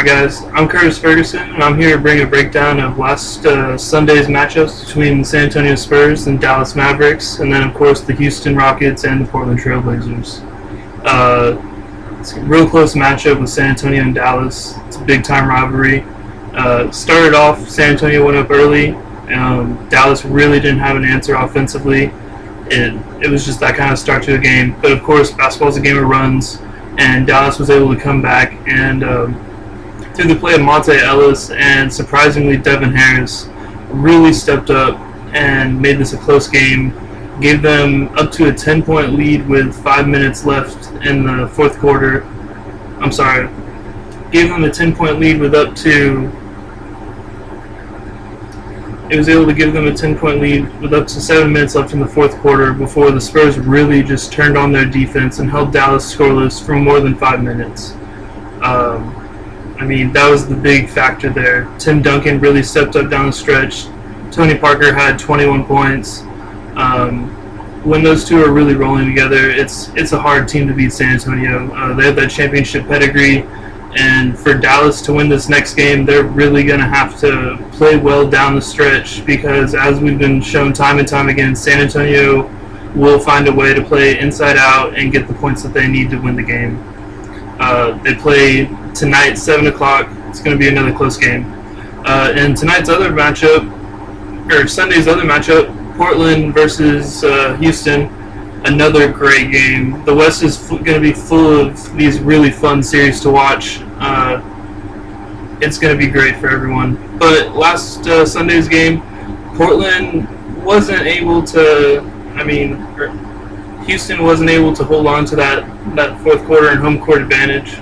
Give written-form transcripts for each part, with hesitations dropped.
Alright guys, I'm Curtis Ferguson, and I'm here to bring a breakdown of last Sunday's matchups between the San Antonio Spurs and Dallas Mavericks, and then of course the Houston Rockets and the Portland Trail Blazers. It's a real close matchup with San Antonio and Dallas. It's a big-time rivalry. Started off, San Antonio went up early. Dallas really didn't have an answer offensively. It was just that kind of start to a game. But of course, basketball's a game of runs, and Dallas was able to come back and through the play of Monte Ellis and surprisingly Devin Harris really stepped up and made this a close game. Gave them up to a 10-point lead with 5 minutes left in the fourth quarter. Gave them a 10-point lead with up to. It was able to give them a 10-point lead with up to 7 minutes left in the fourth quarter before the Spurs really just turned on their defense and held Dallas scoreless for more than 5 minutes. That was the big factor there. Tim Duncan really stepped up down the stretch. Tony Parker had 21 points. When those two are really rolling together, it's a hard team to beat San Antonio. They have that championship pedigree, and for Dallas to win this next game, they're really going to have to play well down the stretch because, as we've been shown time and time again, San Antonio will find a way to play inside out and get the points that they need to win the game. They play tonight, 7 o'clock. It's going to be another close game. And Sunday's other matchup, Portland versus Houston, another great game. The West is going to be full of these really fun series to watch. It's going to be great for everyone. But last Sunday's game, Portland wasn't able to, Houston wasn't able to hold on to that fourth quarter and home court advantage.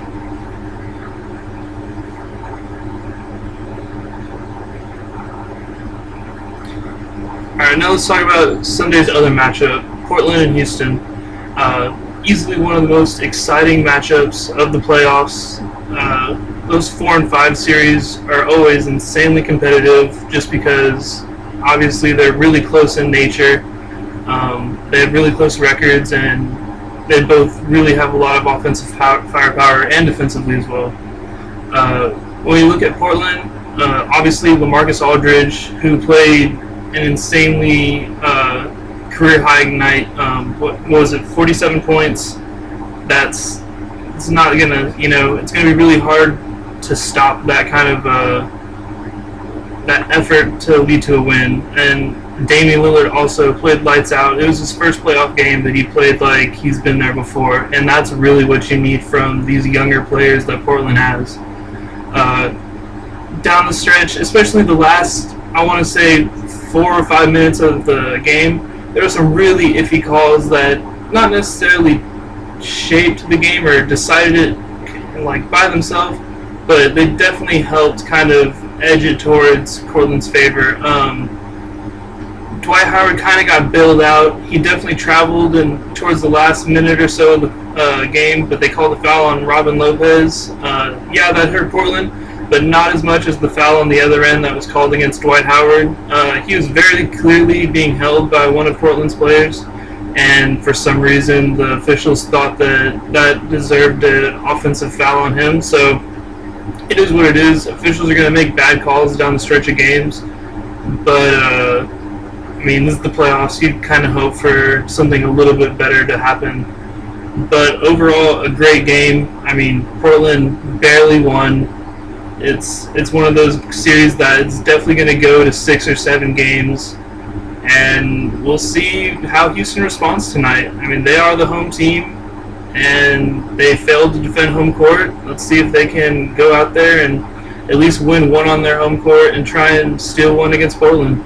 Alright, now let's talk about Sunday's other matchup, Portland and Houston. Easily one of the most exciting matchups of the playoffs. Those 4 and 5 series are always insanely competitive just because obviously they're really close in nature. They have really close records, and they both really have a lot of offensive firepower and defensively as well. When you look at Portland, obviously LaMarcus Aldridge, who played an insanely career-high night. What was it? 47 points. It's not gonna, it's gonna be really hard to stop that kind of that effort to lead to a win. And Damian Lillard also played lights out. It was his first playoff game that he played like he's been there before, and that's really what you need from these younger players that Portland has. Down the stretch, especially the last, I want to say, 4 or 5 minutes of the game, there were some really iffy calls that not necessarily shaped the game or decided it by themselves, but they definitely helped kind of edge it towards Portland's favor. Dwight Howard kind of got bailed out. He definitely traveled towards the last minute or so of the game, but they called a foul on Robin Lopez. That hurt Portland, but not as much as the foul on the other end that was called against Dwight Howard. He was very clearly being held by one of Portland's players, and for some reason the officials thought that deserved an offensive foul on him. So it is what it is. Officials are going to make bad calls down the stretch of games, but this is the playoffs. You'd kind of hope for something a little bit better to happen. But overall, a great game. Portland barely won. It's one of those series that is definitely going to go to 6 or 7 games, and we'll see how Houston responds tonight. They are the home team, and they failed to defend home court. Let's see if they can go out there and at least win one on their home court and try and steal one against Portland.